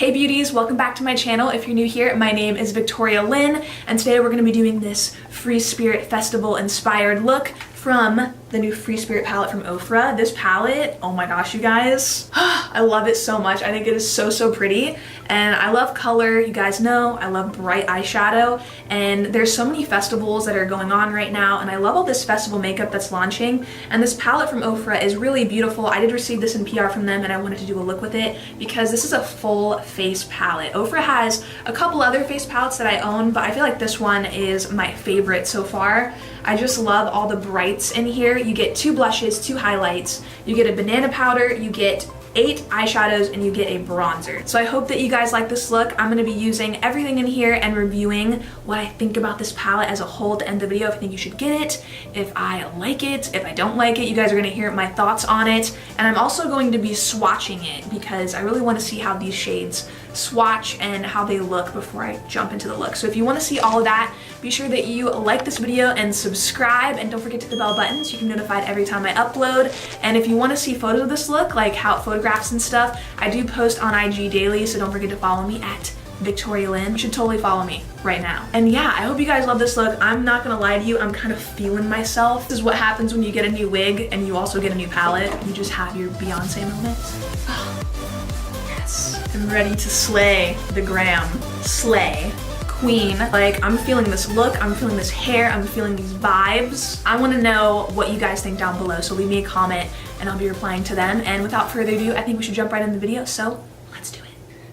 Hey beauties, welcome back to my channel. If you're new here, my name is Victoria Lynn, and today we're going to be doing this Free Spirit Festival inspired look from the new Free Spirit palette from Ofra. This palette, oh my gosh, you guys, I love it so much. I think it is so pretty, and I love color. You guys know I love bright eyeshadow, and there's so many festivals that are going on right now, and I love all this festival makeup that's launching, and this palette from Ofra is really beautiful. I did receive this in PR from them, and I wanted to do a look with it because this is a full face palette. Ofra has a couple other face palettes that I own, but I feel like this one is my favorite so far. I just love all the brights in here. You get 2 blushes, 2 highlights, you get a banana powder, you get 8 eyeshadows, and you get a bronzer. So I hope that you guys like this look. I'm gonna be using everything in here and reviewing what I think about this palette as a whole to end the video. If I think you should get it, if I like it, if I don't like it, you guys are gonna hear my thoughts on it. And I'm also going to be swatching it because I really wanna see how these shades swatch and how they look before I jump into the look. So if you wanna see all of that, be sure that you like this video and subscribe, and don't forget to hit the bell button so you can be notified every time I upload. And if you wanna see photos of this look, like how it photographs and stuff, I do post on IG daily, so don't forget to follow me at Victoria Lynn. You should totally follow me right now. And yeah, I hope you guys love this look. I'm not gonna lie to you, I'm kind of feeling myself. This is what happens when you get a new wig and you also get a new palette. You just have your Beyonce moment. Yes, I'm ready to slay the gram. Slay. Queen. Like, I'm feeling this look, I'm feeling this hair, I'm feeling these vibes. I want to know what you guys think down below, so leave me a comment and I'll be replying to them. And without further ado, I think we should jump right into the video, so let's do it.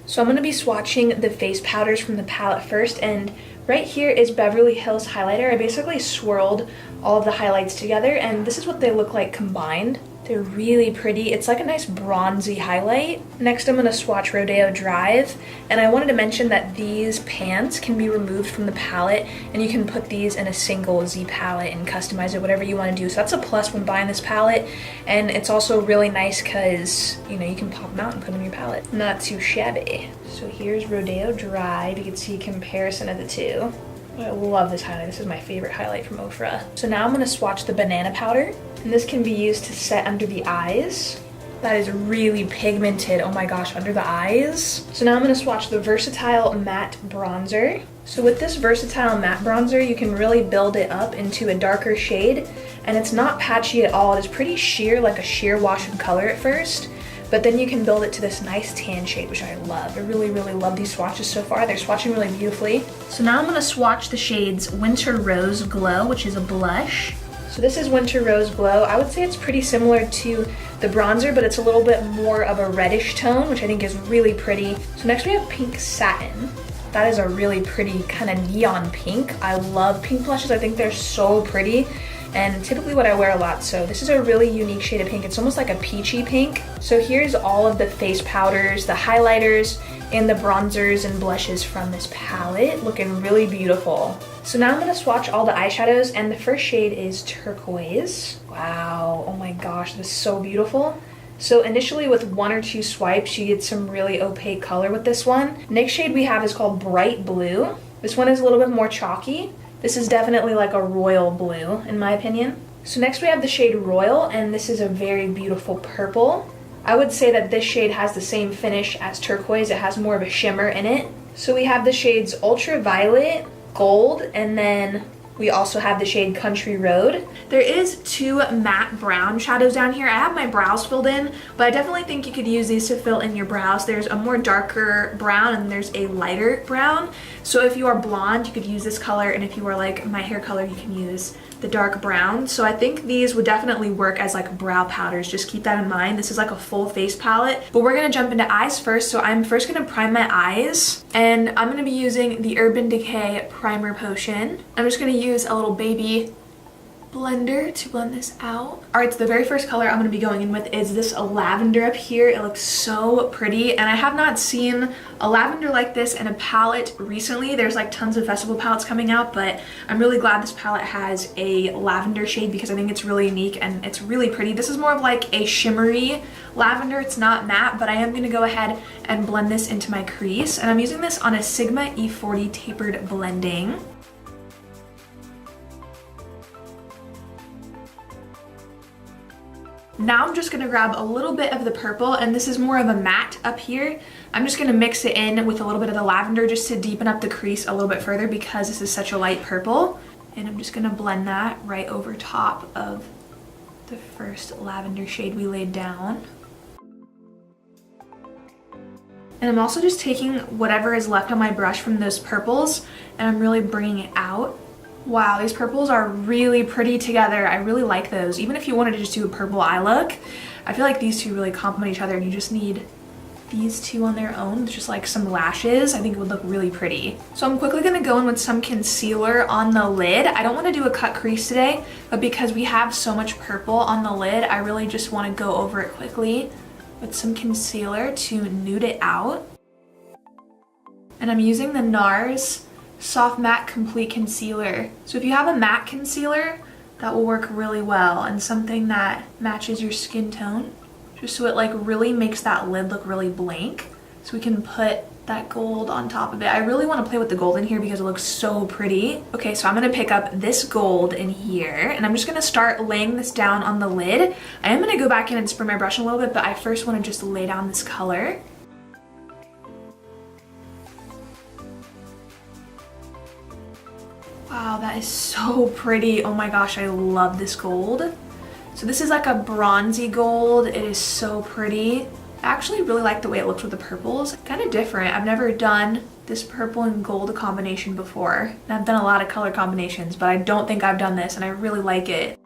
So I'm going to be swatching the face powders from the palette first, and right here is Beverly Hills highlighter. I basically swirled all of the highlights together, and this is what they look like combined. They're really pretty. It's like a nice bronzy highlight. Next, I'm gonna swatch Rodeo Drive, and I wanted to mention that these pans can be removed from the palette, and you can put these in a single Z palette and customize it whatever you want to do. So that's a plus when buying this palette, and it's also really nice because, you know, you can pop them out and put them in your palette. Not too shabby. So here's Rodeo Drive. You can see a comparison of the two. I love this highlight. This is my favorite highlight from Ofra. So now I'm gonna swatch the banana powder, and this can be used to set under the eyes. That is really pigmented, oh my gosh, under the eyes. So now I'm gonna swatch the Versatile Matte Bronzer. So with this Versatile Matte Bronzer, you can really build it up into a darker shade, and it's not patchy at all. It is pretty sheer, like a sheer wash of color at first, but then you can build it to this nice tan shade, which I love. I really love these swatches so far. They're swatching really beautifully. So now I'm gonna swatch the shades Winter Rose Glow, which is a blush. So this is Winter Rose Glow. I would say it's pretty similar to the bronzer, but it's a little bit more of a reddish tone, which I think is really pretty. So next we have Pink Satin. That is a really pretty kind of neon pink. I love pink blushes. I think they're so pretty, and typically what I wear a lot. So this is a really unique shade of pink. It's almost like a peachy pink. So here's all of the face powders, the highlighters, and the bronzers and blushes from this palette, looking really beautiful. So now I'm gonna swatch all the eyeshadows, and the first shade is Turquoise. Wow, oh my gosh, this is so beautiful. So initially with 1 or 2 swipes, you get some really opaque color with this one. Next shade we have is called Bright Blue. This one is a little bit more chalky. This is definitely like a royal blue, in my opinion. So next we have the shade Royal, and this is a very beautiful purple. I would say that this shade has the same finish as Turquoise. It has more of a shimmer in it. So we have the shades Ultraviolet, Gold, and then we also have the shade Country Road. There is 2 matte brown shadows down here. I have my brows filled in, but I definitely think you could use these to fill in your brows. There's a more darker brown and there's a lighter brown. So if you are blonde, you could use this color, and if you are like my hair color, you can use the dark brown. So I think these would definitely work as like brow powders. Just keep that in mind. This is like a full face palette, but we're gonna jump into eyes first. So I'm first gonna prime my eyes, and I'm gonna be using the Urban Decay Primer Potion. I'm just gonna use a little baby blender to blend this out. All right, so the very first color I'm gonna be going in with is this lavender up here. It looks so pretty, and I have not seen a lavender like this in a palette recently. There's like tons of festival palettes coming out, but I'm really glad this palette has a lavender shade because I think it's really unique and it's really pretty. This is more of like a shimmery lavender. It's not matte, but I am gonna go ahead and blend this into my crease, and I'm using this on a Sigma E40 tapered blending. Now I'm just gonna grab a little bit of the purple, and this is more of a matte up here. I'm just gonna mix it in with a little bit of the lavender just to deepen up the crease a little bit further because this is such a light purple. And I'm just gonna blend that right over top of the first lavender shade we laid down. And I'm also just taking whatever is left on my brush from those purples and I'm really bringing it out. Wow, these purples are really pretty together. I really like those. Even if you wanted to just do a purple eye look, I feel like these two really complement each other and you just need these two on their own, just like some lashes. I think it would look really pretty. So I'm quickly gonna go in with some concealer on the lid. I don't wanna do a cut crease today, but because we have so much purple on the lid, I really just wanna go over it quickly with some concealer to nude it out. And I'm using the NARS Soft Matte Complete Concealer. So if you have a matte concealer, that will work really well, and something that matches your skin tone, just so it like really makes that lid look really blank. So we can put that gold on top of it. I really want to play with the gold in here because it looks so pretty. Okay, so I'm gonna pick up this gold in here and I'm just gonna start laying this down on the lid. I am gonna go back in and spray my brush a little bit, but I first want to just lay down this color. Wow, that is so pretty. Oh my gosh, I love this gold. So this is like a bronzy gold. It is so pretty. I actually really like the way it looks with the purples. Kind of different. I've never done this purple and gold combination before. And I've done a lot of color combinations, but I don't think I've done this and I really like it.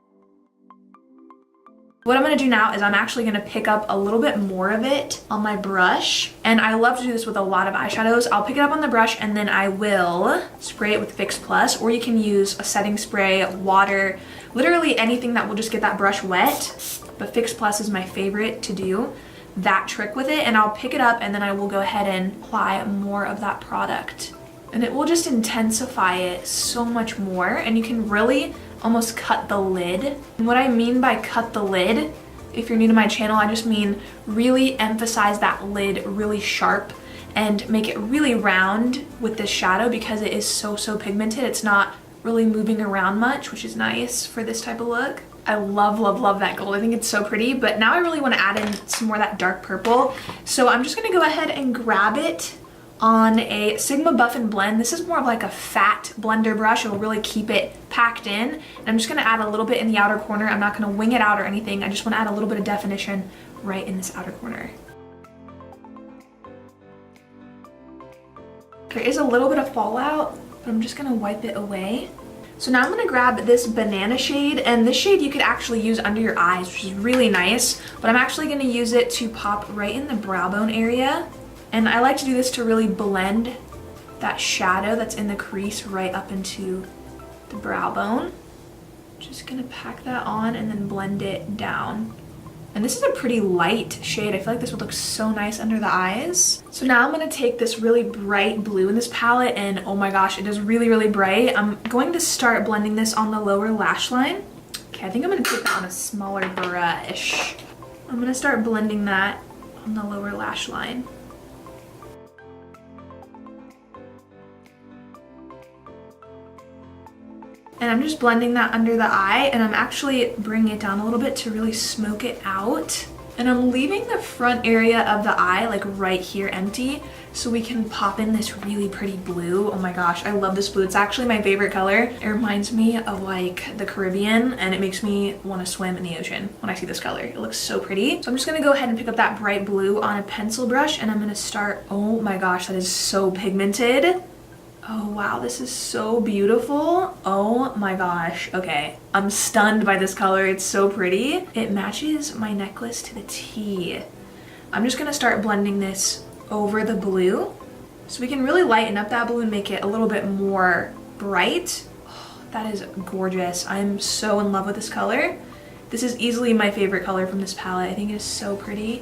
What I'm gonna do now is I'm actually gonna pick up a little bit more of it on my brush. And I love to do this with a lot of eyeshadows. I'll pick it up on the brush and then I will spray it with Fix Plus, or you can use a setting spray, water, literally anything that will just get that brush wet. But Fix Plus is my favorite to do that trick with it. And I'll pick it up and then I will go ahead and apply more of that product. And it will just intensify it so much more. And you can really almost cut the lid. And what I mean by cut the lid, if you're new to my channel, I just mean really emphasize that lid really sharp and make it really round with this shadow because it is so pigmented. It's not really moving around much, which is nice for this type of look. I love that gold. I think it's so pretty, but now I really want to add in some more of that dark purple. So I'm just gonna go ahead and grab it on a Sigma Buff and Blend. This is more of like a fat blender brush. It'll really keep it packed in. And I'm just gonna add a little bit in the outer corner. I'm not gonna wing it out or anything. I just wanna add a little bit of definition right in this outer corner. There is a little bit of fallout, but I'm just gonna wipe it away. So now I'm gonna grab this banana shade, and this shade you could actually use under your eyes, which is really nice, but I'm actually gonna use it to pop right in the brow bone area. And I like to do this to really blend that shadow that's in the crease right up into the brow bone. Just gonna pack that on and then blend it down. And this is a pretty light shade. I feel like this would look so nice under the eyes. So now I'm gonna take this really bright blue in this palette, and oh my gosh, it is really bright. I'm going to start blending this on the lower lash line. Okay, I think I'm gonna take that on a smaller brush. I'm gonna start blending that on the lower lash line. And I'm just blending that under the eye, and I'm actually bringing it down a little bit to really smoke it out. And I'm leaving the front area of the eye like right here empty so we can pop in this really pretty blue. Oh my gosh, I love this blue. It's actually my favorite color. It reminds me of like the Caribbean, and it makes me want to swim in the ocean when I see this color. It looks so pretty. So I'm just gonna go ahead and pick up that bright blue on a pencil brush, and I'm gonna start, oh my gosh, that is so pigmented. Oh wow, this is so beautiful. Oh my gosh. Okay, I'm stunned by this color. It's so pretty. It matches my necklace to the T. I'm just gonna start blending this over the blue so we can really lighten up that blue and make it a little bit more bright. Oh, that is gorgeous. I'm so in love with this color. This is easily my favorite color from this palette. I think it is so pretty.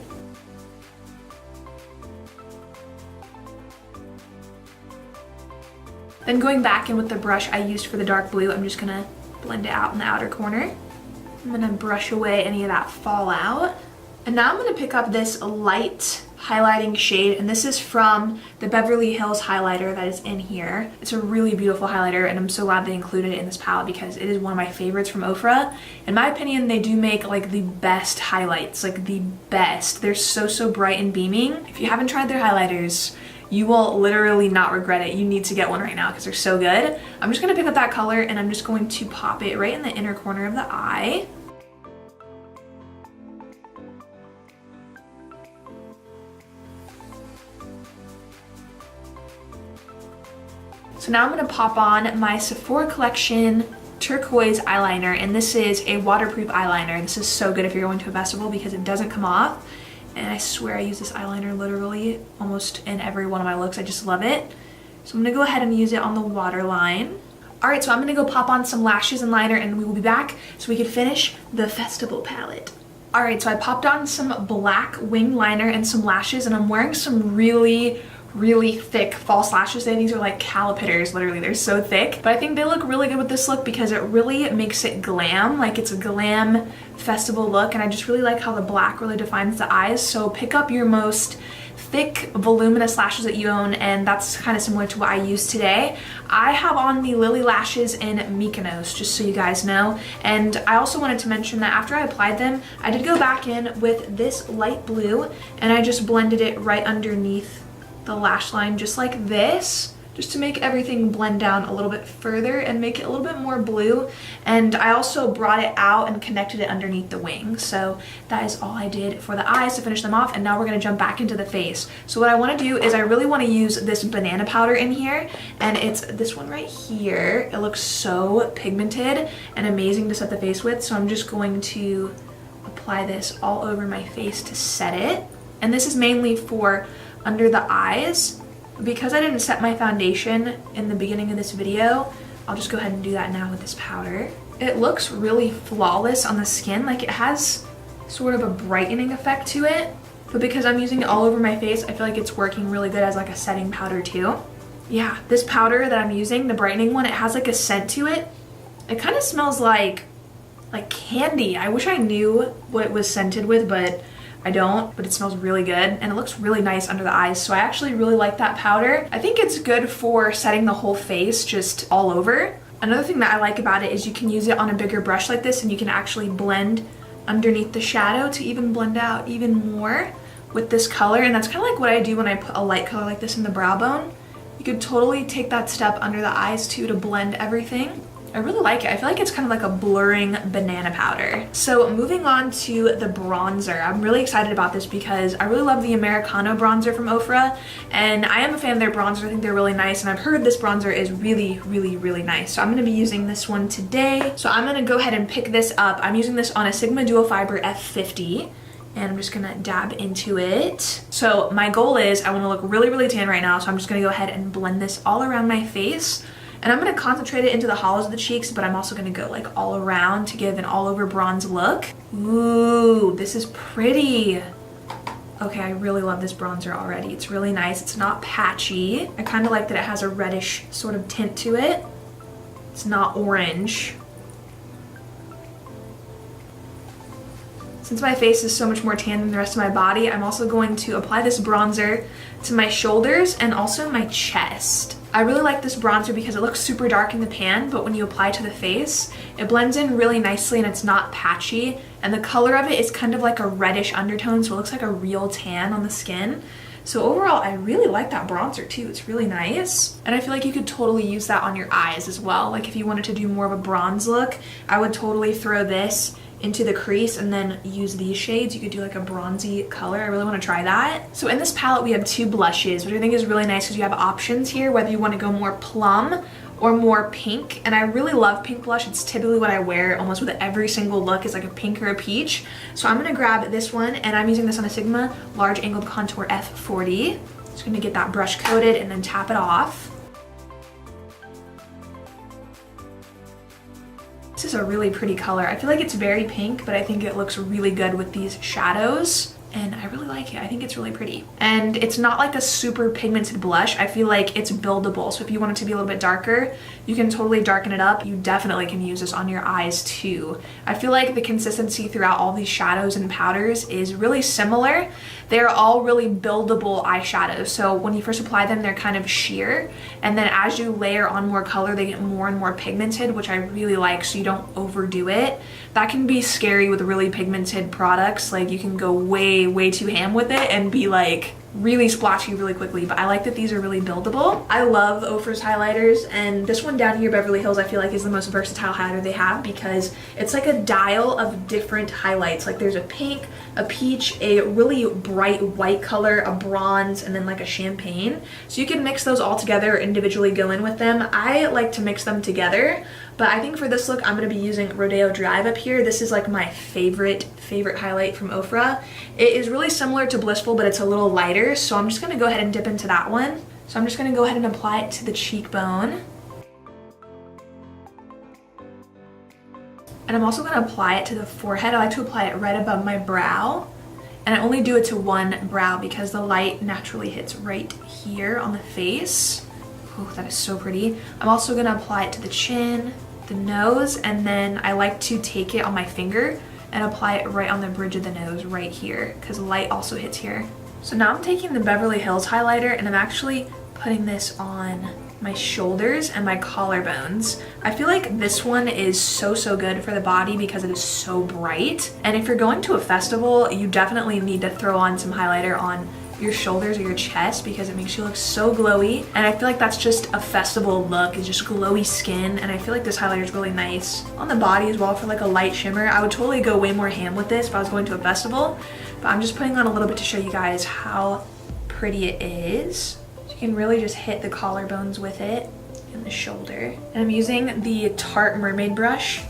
Then going back in with the brush I used for the dark blue, I'm just gonna blend it out in the outer corner. I'm gonna brush away any of that fallout. And now I'm gonna pick up this light highlighting shade, and this is from the Beverly Hills highlighter that is in here. It's a really beautiful highlighter, and I'm so glad they included it in this palette because it is one of my favorites from Ofra. In my opinion, they do make like the best highlights, like the best. They're so bright and beaming. If you haven't tried their highlighters, you will literally not regret it. You need to get one right now because they're so good. I'm just gonna pick up that color and I'm just going to pop it right in the inner corner of the eye. So now I'm gonna pop on my Sephora Collection turquoise eyeliner, and this is a waterproof eyeliner. This is so good if you're going to a festival because it doesn't come off. And I swear I use this eyeliner literally almost in every one of my looks. I just love it. So I'm gonna go ahead and use it on the waterline. All right, so I'm gonna go pop on some lashes and liner and we will be back so we can finish the festival palette. All right, so I popped on some black wing liner and some lashes, and I'm wearing some really thick false lashes today. These are like calipers, literally, they're so thick. But I think they look really good with this look because it really makes it glam, like it's a glam festival look, and I just really like how the black really defines the eyes. So pick up your most thick voluminous lashes that you own, and that's kind of similar to what I use today. I have on the Lily lashes in Mykonos, just so you guys know. And I also wanted to mention that after I applied them, I did go back in with this light blue and I just blended it right underneath the lash line just like this, just to make everything blend down a little bit further and make it a little bit more blue. And I also brought it out and connected it underneath the wing. So that is all I did for the eyes to finish them off, and now we're gonna jump back into the face. So what I wanna do is I really wanna use this banana powder in here, and it's this one right here. It looks so pigmented and amazing to set the face with, so I'm just going to apply this all over my face to set it. And this is mainly for under the eyes. Because I didn't set my foundation in the beginning of this video, I'll just go ahead and do that now with this powder. It looks really flawless on the skin, like it has sort of a brightening effect to it, but because I'm using it all over my face, I feel like it's working really good as like a setting powder too. Yeah, this powder that I'm using, the brightening one, it has like a scent to it. It kind of smells like candy. I wish I knew what it was scented with, but I don't, but it smells really good and it looks really nice under the eyes. So I actually really like that powder. I think it's good for setting the whole face just all over. Another thing that I like about it is you can use it on a bigger brush like this and you can actually blend underneath the shadow to even blend out even more with this color. And that's kind of like what I do when I put a light color like this in the brow bone. You could totally take that step under the eyes too to blend everything. I really like it. I feel like it's kind of like a blurring banana powder. So moving on to the bronzer. I'm really excited about this because I really love the Americano bronzer from Ofra, and I am a fan of their bronzer. I think they're really nice, and I've heard this bronzer is really nice. So I'm gonna be using this one today. So I'm gonna go ahead and pick this up. I'm using this on a Sigma Duo Fiber F50. And I'm just gonna dab into it. So my goal is I wanna look really tan right now, so I'm just gonna go ahead and blend this all around my face. And I'm gonna concentrate it into the hollows of the cheeks, but I'm also gonna go like all around to give an all over bronze look. Ooh, this is pretty. Okay, I really love this bronzer already. It's really nice, it's not patchy. I kinda like that it has a reddish sort of tint to it. It's not orange. Since my face is so much more tan than the rest of my body, I'm also going to apply this bronzer to my shoulders and also my chest. I really like this bronzer because it looks super dark in the pan, but when you apply it to the face, it blends in really nicely and it's not patchy. And the color of it is kind of like a reddish undertone, so it looks like a real tan on the skin. So overall, I really like that bronzer too. It's really nice. And I feel like you could totally use that on your eyes as well. Like if you wanted to do more of a bronze look, I would totally throw this into the crease and then use these shades. You could do like a bronzy color. I really want to try that. So in this palette we have two blushes, which I think is really nice because you have options here whether you want to go more plum or more pink. And I really love pink blush. It's typically what I wear almost with every single look, is like a pink or a peach. So I'm gonna grab this one, and I'm using this on a Sigma Large Angled Contour F40. Just gonna get that brush coated and then tap it off. This is a really pretty color. I feel like it's very pink, but I think it looks really good with these shadows. And I really like it. I think it's really pretty. And it's not like a super pigmented blush. I feel like it's buildable. So if you want it to be a little bit darker, you can totally darken it up. You definitely can use this on your eyes too. I feel like the consistency throughout all these shadows and powders is really similar. They're all really buildable eyeshadows. So when you first apply them, they're kind of sheer. And then as you layer on more color, they get more and more pigmented, which I really like, so you don't overdo it. That can be scary with really pigmented products. Like you can go way too ham with it and be like really splotchy really quickly, but I like that these are really buildable. I love Ofra's highlighters, and this one down here, Beverly Hills, I feel like is the most versatile highlighter they have because it's like a dial of different highlights. Like there's a pink, a peach, a really bright white color, a bronze, and then like a champagne. So you can mix those all together or individually go in with them. I like to mix them together, but I think for this look, I'm gonna be using Rodeo Drive up here. This is like my favorite highlight from Ofra. It is really similar to Blissful, but it's a little lighter. So I'm just gonna go ahead and dip into that one. So I'm just gonna go ahead and apply it to the cheekbone. And I'm also gonna apply it to the forehead. I like to apply it right above my brow. And I only do it to one brow because the light naturally hits right here on the face. Oh, that is so pretty. I'm also gonna apply it to the chin, the nose, and then I like to take it on my finger and apply it right on the bridge of the nose right here because light also hits here. So now I'm taking the Beverly Hills highlighter and I'm actually putting this on my shoulders and my collarbones. I feel like this one is so good for the body because it is so bright. And if you're going to a festival, you definitely need to throw on some highlighter on your shoulders or your chest because it makes you look so glowy. And I feel like that's just a festival look, is just glowy skin. And I feel like this highlighter is really nice on the body as well for like a light shimmer. I would totally go way more ham with this if I was going to a festival, but I'm just putting on a little bit to show you guys how pretty it is. So you can really just hit the collarbones with it and the shoulder. And I'm using the Tarte Mermaid brush.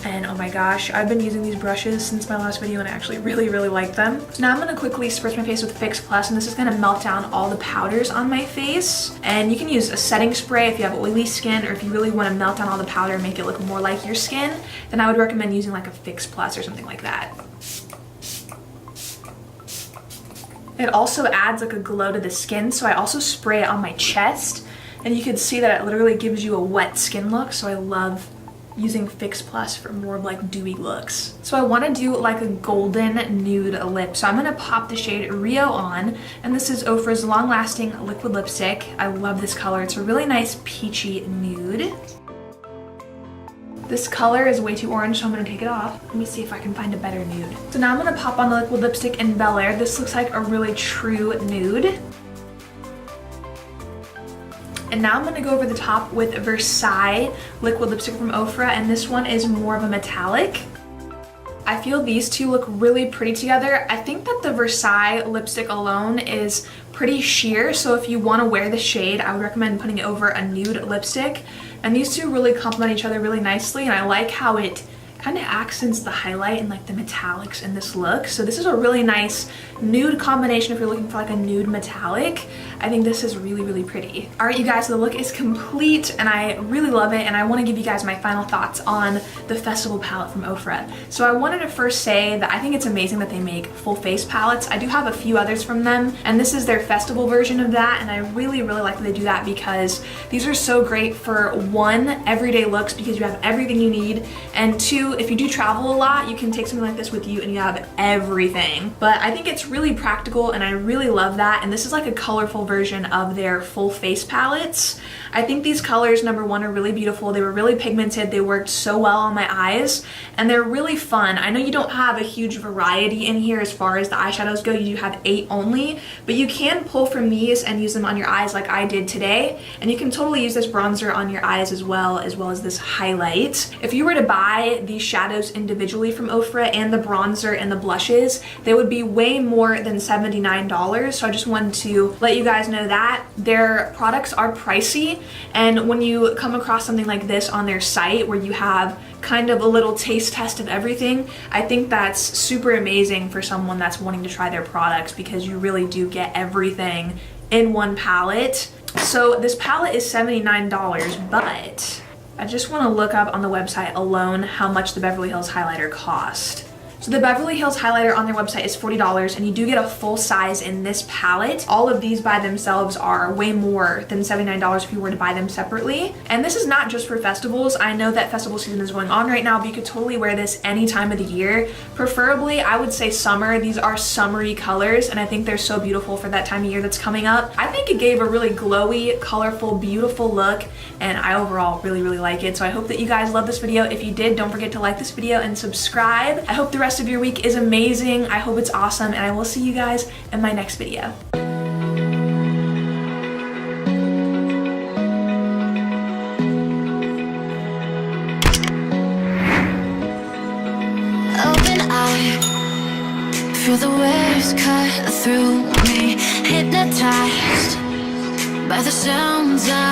And oh my gosh, I've been using these brushes since my last video and I actually really like them. So now I'm gonna quickly spritz my face with Fix Plus, and this is gonna melt down all the powders on my face. And you can use a setting spray if you have oily skin, or if you really wanna melt down all the powder and make it look more like your skin, then I would recommend using like a Fix Plus or something like that. It also adds like a glow to the skin, so I also spray it on my chest, and you can see that it literally gives you a wet skin look, so I love using Fix Plus for more of like dewy looks. So I want to do like a golden nude lip. So I'm going to pop the shade Rio on, and this is Ofra's Long Lasting Liquid Lipstick. I love this color. It's a really nice peachy nude. This color is way too orange, so I'm going to take it off. Let me see if I can find a better nude. So now I'm going to pop on the liquid lipstick in Bel Air. This looks like a really true nude. And now I'm gonna go over the top with Versailles liquid lipstick from Ofra, and this one is more of a metallic. I feel these two look really pretty together. I think that the Versailles lipstick alone is pretty sheer, so if you wanna wear the shade, I would recommend putting it over a nude lipstick. And these two really complement each other really nicely, and I like how it kind of accents the highlight and like the metallics in this look. So this is a really nice nude combination if you're looking for like a nude metallic. I think this is really pretty. All right, you guys, so the look is complete and I really love it, and I want to give you guys my final thoughts on the festival palette from Ofra. So I wanted to first say that I think it's amazing that they make full face palettes. I do have a few others from them, and this is their festival version of that, and I really like that they do that because these are so great for one, everyday looks because you have everything you need, and two, if you do travel a lot, you can take something like this with you and you have everything. But I think it's really practical and I really love that, and this is like a colorful version of their full face palettes. I think these colors, number one, are really beautiful. They were really pigmented. They worked so well on my eyes, and they're really fun. I know you don't have a huge variety in here as far as the eyeshadows go. You do have 8 only, but you can pull from these and use them on your eyes like I did today, and you can totally use this bronzer on your eyes as well as this highlight. If you were to buy these shadows individually from Ofra and the bronzer and the blushes, they would be way more than $79, so I just wanted to let you guys know that. Their products are pricey, and when you come across something like this on their site where you have kind of a little taste test of everything, I think that's super amazing for someone that's wanting to try their products because you really do get everything in one palette. So this palette is $79, but I just want to look up on the website alone how much the Beverly Hills highlighter cost. So the Beverly Hills highlighter on their website is $40, and you do get a full size in this palette. All of these by themselves are way more than $79 if you were to buy them separately. And this is not just for festivals. I know that festival season is going on right now, but you could totally wear this any time of the year. Preferably, I would say summer. These are summery colors, and I think they're so beautiful for that time of year that's coming up. I think it gave a really glowy, colorful, beautiful look, and I overall really, really like it. So I hope that you guys love this video. If you did, don't forget to like this video and subscribe. I hope the rest of your week is amazing. I hope it's awesome, and I will see you guys in my next video. Open eye, feel the waves cut through me, hypnotized by the sounds of